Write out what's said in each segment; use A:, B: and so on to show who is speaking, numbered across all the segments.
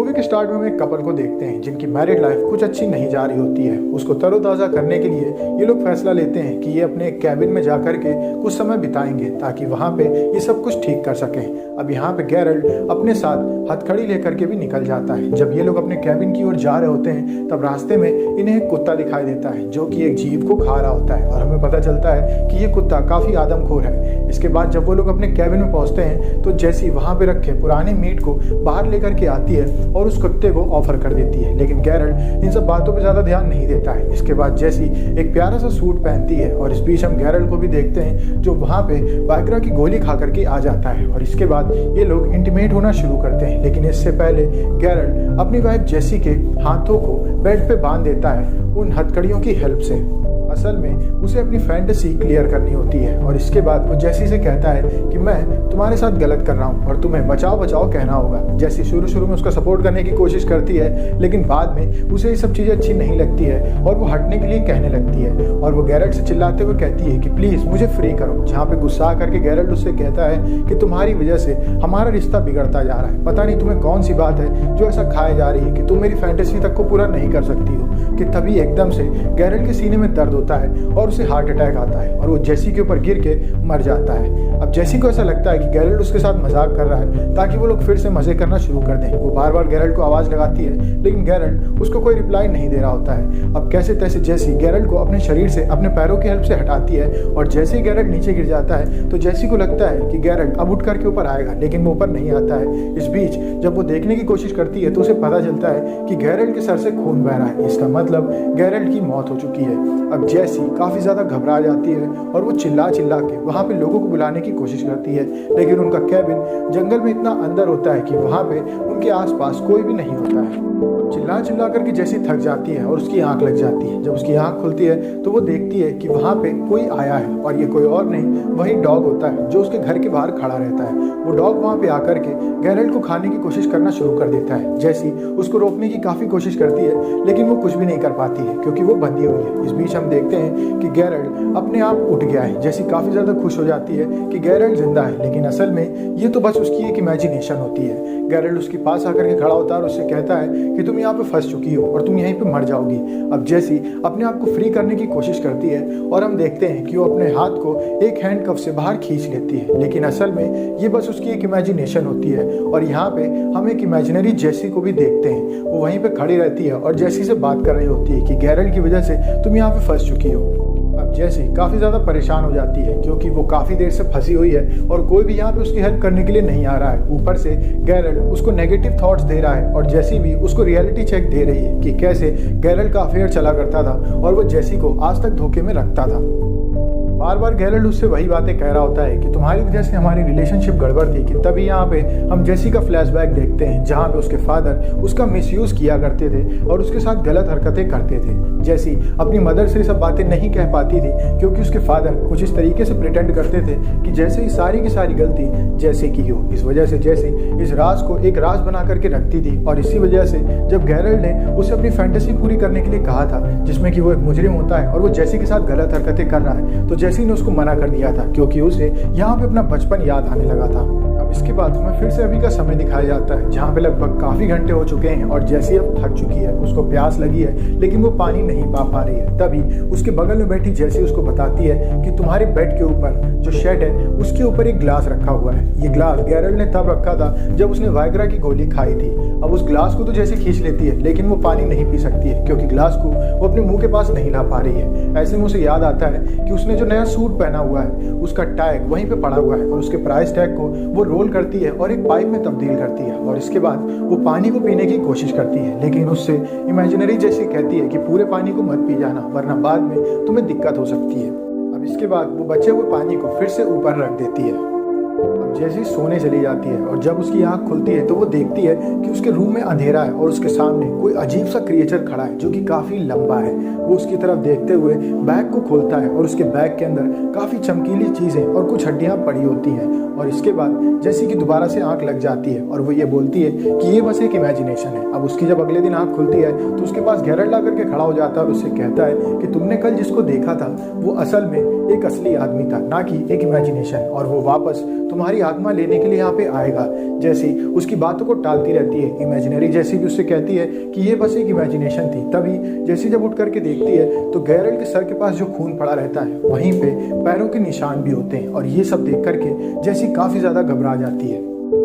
A: Movie के start में हम एक कपल को देखते हैं जिनकी मैरिड लाइफ कुछ अच्छी नहीं जा रही होती है। उसको तरोताज़ा करने के लिए ये लोग फैसला लेते हैं कि ये अपने कैबिन में जा कर के कुछ समय बिताएंगे ताकि वहाँ पे ये सब कुछ ठीक कर सकें। अब यहाँ पे गैरल्ट अपने साथ हथकड़ी लेकर के भी निकल जाता है। जब ये लोग अपने कैबिन की ओर जा रहे होते हैं तब रास्ते में इन्हें एक कुत्ता दिखाई देता है जो कि एक जीव को खा रहा होता है और हमें पता चलता है कि ये कुत्ता काफ़ी आदमखोर है। इसके बाद जब वो लोग अपने कैबिन में पहुँचते हैं तो जैसी वहाँ पे रखे पुराने मीट को बाहर लेकर के आती है और उस कुत्ते को ऑफर कर देती है, लेकिन गैरल्ट इन सब बातों पे ज़्यादा ध्यान नहीं देता है। इसके बाद जैसी एक प्यारा सा सूट पहनती है और इस बीच हम गैरल्ट को भी देखते हैं जो वहाँ पे वाइग्रा की गोली खा करके आ जाता है और इसके बाद ये लोग इंटीमेट होना शुरू करते हैं। लेकिन इससे पहले गैरल्ट अपनी वाइफ जेसी के हाथों को बेड पे बांध देता है उन हथकड़ियों की हेल्प से। असल में उसे अपनी फैंटेसी क्लियर करनी होती है और इसके बाद वो जेसी से कहता है कि मैं तुम्हारे साथ गलत कर रहा हूँ और तुम्हें बचाओ बचाओ कहना होगा। जेसी शुरू में उसका सपोर्ट करने की कोशिश करती है लेकिन बाद में उसे ये सब चीज़ें अच्छी नहीं लगती है और वो हटने के लिए कहने लगती है और वो गैरल्ट से चिल्लाते हुए कहती है कि प्लीज़ मुझे फ्री करो। जहाँ पे गुस्सा करके गैरल्ट उससे कहता है कि तुम्हारी वजह से हमारा रिश्ता बिगड़ता जा रहा है, पता नहीं तुम्हें कौन सी बात है जो ऐसा खाए जा रही है कि तुम मेरी फैंटेसी तक को पूरा नहीं कर सकती हो। कि तभी एकदम से गैरल्ट के सीने में दर्द होता है और उसे हार्ट अटैक आता है और वो जेसी के ऊपर गिर के मर जाता है। अब जेसी को ऐसा लगता है कि गैरल्ट उसके साथ मजाक कर रहा है ताकि वो लोग फिर से मजे करना शुरू कर दें। वो बार बार गैरल्ट को आवाज़ लगाती है लेकिन गैरल्ट उसको कोई रिप्लाई नहीं दे रहा होता है। अब कैसे तैसे जेसी गैरल्ट को अपने शरीर से अपने पैरों की हेल्प से हटाती है और जैसे ही गैरल्ट नीचे गिर जाता है तो जेसी को लगता है कि गैरल्ट अब उठ करके ऊपर आएगा, लेकिन वो ऊपर नहीं आता है। इस बीच जब वो देखने की कोशिश करती है तो उसे पता चलता है कि गैरल्ट के सर से खून बह रहा है। इसका मतलब गैरल्ट की मौत हो चुकी है। अब जेसी काफ़ी ज़्यादा घबरा जाती है और वो चिल्ला के वहाँ पे लोगों को बुलाने की कोशिश करती है, लेकिन उनका कैबिन जंगल में इतना अंदर होता है कि वहाँ पे उनके आसपास कोई भी नहीं होता है। चिल्ला करके जैसी थक जाती है और उसकी आंख लग जाती है। जब उसकी आंख खुलती है तो वो देखती है कि वहाँ पे कोई आया है और ये कोई और नहीं वही डॉग होता है जो उसके घर के बाहर खड़ा रहता है। वो डॉग वहाँ पे आकर के गैरल्ट को खाने की कोशिश करना शुरू कर देता है। जैसी उसको रोकने की काफ़ी कोशिश करती है लेकिन वो कुछ भी नहीं कर पाती है क्योंकि वो बंधी हुई है। इस बीच हम देखते हैं कि गैरल्ट अपने आप उठ गया है। जैसी काफ़ी ज़्यादा खुश हो जाती है कि गैरल्ट जिंदा है, लेकिन असल में ये तो बस उसकी एक इमेजिनेशन होती है। गैरल्ट उसके पास आकर के खड़ा होता है और उससे कहता है कि तुम यहाँ पे फंस चुकी हो और तुम यहीं पे मर जाओगी। अब जैसी अपने आप को फ्री करने की कोशिश करती है और हम देखते हैं कि वो अपने हाथ को एक हैंडकफ से बाहर खींच लेती है, लेकिन असल में ये बस उसकी एक इमेजिनेशन होती है। और यहाँ पे हम एक इमेजिनरी जेसी को भी देखते हैं। वो वहीं पे खड़ी रहती है और जेसी से बात कर रही होती है कि गैरल्ट की वजह से तुम यहाँ पे फंस चुकी हो। अब जेसी काफ़ी ज़्यादा परेशान हो जाती है क्योंकि वो काफ़ी देर से फंसी हुई है और कोई भी यहाँ पे उसकी हेल्प करने के लिए नहीं आ रहा है। ऊपर से गैरल्ट उसको नेगेटिव थॉट्स दे रहा है और जेसी भी उसको रियलिटी चेक दे रही है कि कैसे गैरल्ट का अफेयर चला करता था और वो जेसी को आज तक धोखे में रखता था। बार बार गैरल्ट उससे वही बातें कह रहा होता है कि तुम्हारी वजह से हमारी रिलेशनशिप गड़बड़ थी। कि तभी यहाँ पे हम जेसी का फ्लैशबैक देखते हैं जहाँ पे उसके फादर उसका मिसयूज़ किया करते थे और उसके साथ गलत हरकतें करते थे। जेसी अपनी मदर से सब बातें नहीं कह पाती थी क्योंकि उसके फादर कुछ इस तरीके से प्रिटेंड करते थे कि जैसे ही सारी की सारी गलती जेसी की हो। इस वजह से जेसी इस राज को एक राज बना करके रखती थी और इसी वजह से जब गैरल्ट ने उसे अपनी फैंटेसी पूरी करने के लिए कहा था जिसमें कि वो एक मुजरिम होता है और वो जेसी के साथ गलत हरकतें कर रहा है तो जेसी ने उसको मना कर दिया था क्योंकि उसे यहाँ पे अपना बचपन याद आने लगा था। अब इसके बाद हमें फिर से अभी का समय दिखाया जाता है जहाँ पे लगभग काफ़ी घंटे हो चुके हैं और जेसी अब थक चुकी है। उसको प्यास लगी है लेकिन वो पानी नहीं पा रही है। तभी उसके बगल में बैठी जेसी उसको बताती है कि तुम्हारे बेड के ऊपर जो शेड है उसके ऊपर एक ग्लास रखा हुआ है। ये ग्लास गैरल्ट ने तब रखा था जब उसने वाइग्रा की गोली खाई थी। अब उस ग्लास को तो जेसी खींच लेती है लेकिन वो पानी नहीं पी सकती है क्योंकि ग्लास को वो अपने मुंह के पास नहीं ला पा रही है। ऐसे में उसे याद आता है कि उसने जो नया सूट पहना हुआ है उसका टैग वहीं पे पड़ा हुआ है और उसके प्राइस टैग को वो रोल करती है और एक पाइप में तब्दील करती है और इसके बाद वो पानी को पीने की कोशिश करती है, लेकिन उससे इमेजिनरी जेसी कहती है कि पूरे पानी को मत पी जाना वरना बाद में तुम्हें दिक्कत हो सकती है। अब इसके बाद वो बचे हुए पानी को फिर से ऊपर रख देती है। अब जेसी सोने चली जाती है और जब उसकी आंख खुलती है तो वो देखती है कि उसके रूम में अंधेरा है और उसके सामने कोई अजीब सा क्रिएचर खड़ा है जो कि काफ़ी लंबा है। वो उसकी तरफ देखते हुए बैग को खोलता है और उसके बैग के अंदर काफ़ी चमकीली चीज़ें और कुछ हड्डियाँ पड़ी होती हैं और इसके बाद जेसी की दोबारा से आंख लग जाती है और वो ये बोलती है कि ये बस एक इमेजिनेशन है। अब उसकी जब अगले दिन आंख खुलती है तो उसके पास गैरल्ट ला करके खड़ा हो जाता है और उससे कहता है कि तुमने कल जिसको देखा था वो असल में एक असली आदमी था, ना कि एक इमेजिनेशन, और वो वापस तुम्हारी आत्मा लेने के लिए यहाँ पे आएगा। जैसी उसकी बातों को टालती रहती है इमेजिनरी जैसी भी उससे कहती है कि ये बस एक इमेजिनेशन थी। तभी जैसी जब उठ करके देखती है तो गैरल्ट के सर के पास जो खून पड़ा रहता है वहीं पे पैरों के निशान भी होते हैं, और ये सब देख करके जैसी काफ़ी ज़्यादा घबरा जाती है।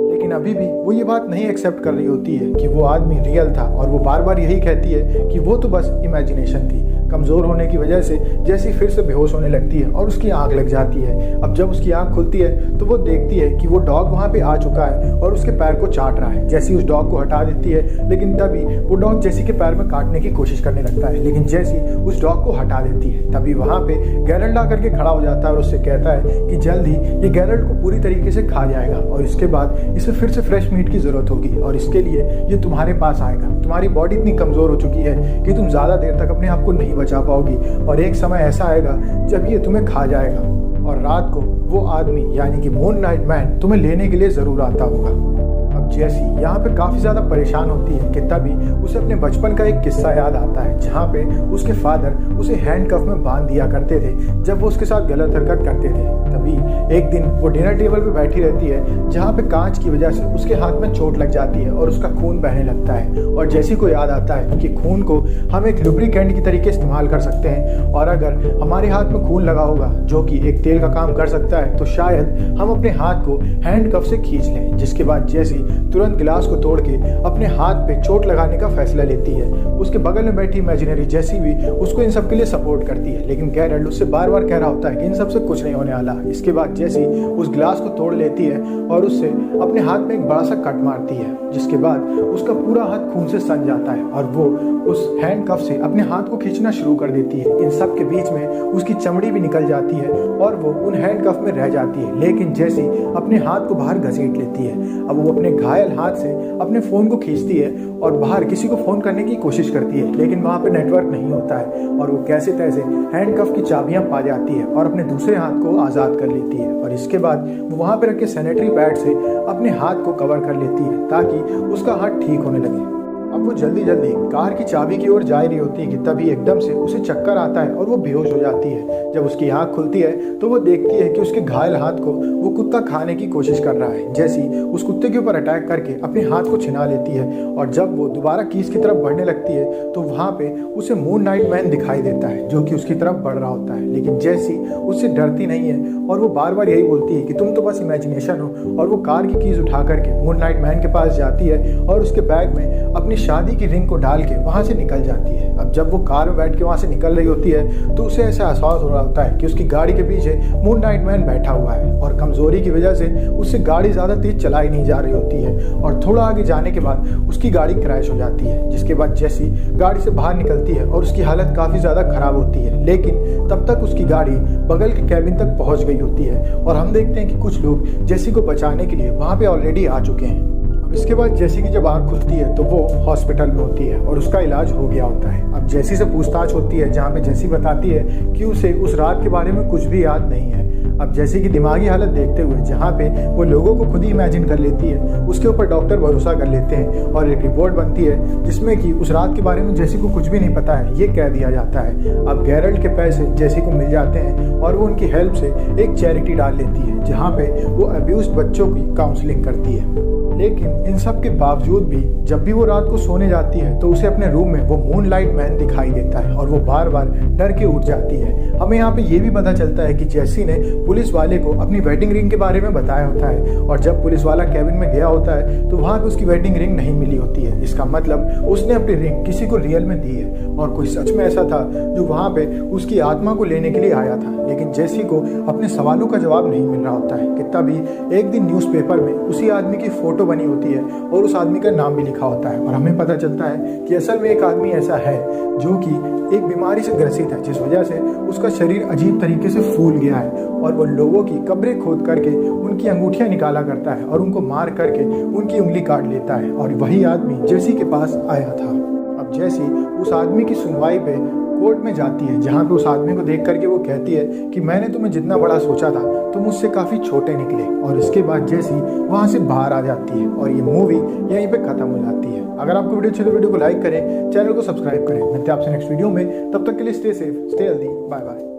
A: लेकिन अभी भी वो ये बात नहीं एक्सेप्ट कर रही होती है कि वो आदमी रियल था, और वो बार बार यही कहती है कि वो तो बस इमेजिनेशन थी। कमज़ोर होने की वजह से जैसी फिर से बेहोश होने लगती है और उसकी आंख लग जाती है। अब जब उसकी आंख खुलती है तो वो देखती है कि वो डॉग वहाँ पे आ चुका है और उसके पैर को चाट रहा है। जैसी उस डॉग को हटा देती है, लेकिन तभी वो डॉग जैसी के पैर में काटने की कोशिश करने लगता है, लेकिन जैसी उस डॉग को हटा देती है तभी वहाँ पे गैरल्ट आकर के खड़ा हो जाता है और उससे कहता है कि जल्द ही ये गैरल्ट को पूरी तरीके से खा जाएगा, और इसके बाद इसे फिर से फ्रेश मीट की जरूरत होगी, और इसके लिए ये तुम्हारे पास आएगा। तुम्हारी बॉडी इतनी कमज़ोर हो चुकी है कि तुम ज़्यादा देर तक अपने आप को नहीं बचा पाओगी, और एक समय ऐसा आएगा जब ये तुम्हें खा जाएगा, और रात को वो आदमी यानी कि मून नाइट मैन तुम्हें लेने के लिए ज़रूर आता होगा। अब जैसी यहाँ पे काफ़ी ज़्यादा परेशान होती है कि तभी उसे अपने बचपन का एक किस्सा याद आता है, जहाँ पे उसके फादर उसे हैंडकफ में बांध दिया करते थे जब वो उसके साथ गलत हरकत करते थे। तभी एक दिन वो डिनर टेबल पे बैठी रहती है, जहाँ पे कांच की वजह से उसके हाथ में चोट लग जाती है और उसका खून बहने लगता है, और जैसी को याद आता है कि खून को हम एक लुब्रिकेंट की तरीके इस्तेमाल कर सकते हैं, और अगर हमारे हाथ में खून लगा होगा जो कि एक तेल का काम कर सकता है तो शायद हम अपने हाथ को हैंडकफ से खींच लें। जिसके बाद जैसी तुरंत गिलास को तोड़ के अपने हाथ पे चोट लगाने का फैसला लेती है। उसके बगल में बैठी इमेजिनरी जैसी भी उसको इन सब के लिए सपोर्ट करती है, लेकिन गैरल्ट उससे बार बार कह रहा होता है कि इन सब से कुछ नहीं होने वाला। इसके बाद जैसी उस गिलास को तोड़ लेती है और उससे अपने हाथ में एक बड़ा सा कट मारती है, जिसके बाद उसका पूरा हाथ खून से सन जाता है और वो उस हैंडकफ से अपने हाथ को खींचना शुरू कर देती है। इन सब के बीच में उसकी चमड़ी भी निकल जाती है और वो उन हैंडकफ में रह जाती है, लेकिन जैसी अपने हाथ को बाहर घसीट लेती है। अब वो अपने घायल हाथ से अपने फ़ोन को खींचती है और बाहर किसी को फ़ोन करने की कोशिश करती है, लेकिन वहाँ पे नेटवर्क नहीं होता है, और वो कैसे तैसे हैंडकफ की चाबियाँ पा जाती है और अपने दूसरे हाथ को आज़ाद कर लेती है। और इसके बाद वो वहाँ पे रखे सैनिटरी पैड से अपने हाथ को कवर कर लेती है ताकि उसका हाथ ठीक होने लगे। अब वो जल्दी जल्दी कार की चाबी की ओर जा रही होती है कि तभी एकदम से उसे चक्कर आता है और वो बेहोश हो जाती है। जब उसकी आंख खुलती है तो वो देखती है कि उसके घायल हाथ को वो कुत्ता खाने की कोशिश कर रहा है। जैसी उस कुत्ते के ऊपर अटैक करके अपने हाथ को छिना लेती है, और जब वो दोबारा कीज की तरफ बढ़ने लगती है तो वहाँ पे उसे मून नाइट मैन दिखाई देता है जो कि उसकी तरफ बढ़ रहा होता है, लेकिन जैसी उससे डरती नहीं है और वो बार बार यही बोलती है कि तुम तो बस इमेजिनेशन हो। और वो कार की कीज उठा करके मून नाइट मैन के पास जाती है और उसके बैग में अपनी शादी की रिंग को डाल के वहाँ से निकल जाती है। अब जब वो कार में बैठ के वहाँ से निकल रही होती है तो उसे ऐसा एहसास हो रहा होता है कि उसकी गाड़ी के पीछे मून नाइट मैन बैठा हुआ है, और कमजोरी की वजह से उससे गाड़ी ज़्यादा तेज चलाई नहीं जा रही होती है, और थोड़ा आगे जाने के बाद उसकी गाड़ी क्रैश हो जाती है। जिसके बाद जैसी गाड़ी से बाहर निकलती है और उसकी हालत काफ़ी ज़्यादा खराब होती है, लेकिन तब तक उसकी गाड़ी बगल के कैबिन तक पहुँच गई होती है, और हम देखते हैं कि कुछ लोग जैसी को बचाने के लिए वहाँ पे ऑलरेडी आ चुके हैं। अब इसके बाद जैसी की जब आँख खुलती है तो वो हॉस्पिटल में होती है और उसका इलाज हो गया होता है। अब जैसी से पूछताछ होती है जहाँ पे जैसी बताती है कि उसे उस रात के बारे में कुछ भी याद नहीं है। अब जैसी की दिमागी हालत देखते हुए जहाँ पे वो लोगों को खुद ही इमेजिन कर लेती है, उसके ऊपर डॉक्टर भरोसा कर लेते हैं और एक रिपोर्ट बनती है जिसमें कि उस रात के बारे में जैसी को कुछ भी नहीं पता है, ये कह दिया जाता है। अब गैरल्ट के पैसे जैसी को मिल जाते हैं और वो उनकी हेल्प से एक चैरिटी डाल लेती है जहाँ पे वो अब्यूज्ड बच्चों की काउंसलिंग करती है। लेकिन इन सब के बावजूद भी जब भी वो रात को सोने जाती है तो उसे अपने रूम में वो मून लाइट मैन दिखाई देता है और वो बार बार डर के उठ जाती है। हमें यहाँ पे ये भी पता चलता है कि जैसी ने पुलिस वाले को अपनी वेडिंग रिंग के बारे में बताया होता है, और जब पुलिस वाला कैबिन में गया होता है तो वहाँ पे उसकी वेडिंग रिंग नहीं मिली होती है। इसका मतलब उसने अपनी रिंग किसी को रियल में दी है, और कोई सच में ऐसा था जो वहाँ पे उसकी आत्मा को लेने के लिए आया था। लेकिन जैसी को अपने सवालों का जवाब नहीं मिल रहा होता है कि तभी एक दिन न्यूज़पेपर में उसी आदमी की फोटो बनी होती है और उस आदमी का नाम भी लिखा होता है, और हमें पता चलता है कि असल में एक आदमी ऐसा है जो कि एक बीमारी से ग्रसित है, जिस वजह से उसका शरीर अजीब तरीके से फूल गया है, और वो लोगों की कब्रें खोद करके उनकी अंगूठियां निकाला करता है और उनको मार करके उनकी उंगली काट लेता है, और वही आदमी जैसी के पास आया था। अब जैसी उस आदमी की सुनवाई पे कोर्ट में जाती है, जहाँ पे उस आदमी को देख करके वो कहती है कि मैंने तुम्हें जितना बड़ा सोचा था तुम मुझसे काफ़ी छोटे निकले, और इसके बाद जैसी वहाँ से बाहर आ जाती है और ये मूवी यहीं पे ख़त्म हो जाती है। अगर आपको वीडियो अच्छी तो वीडियो को लाइक करें, चैनल को सब्सक्राइब करें। मिलते हैं आपसे नेक्स्ट वीडियो में, तब तक के लिए stay safe, stay healthy, bye bye.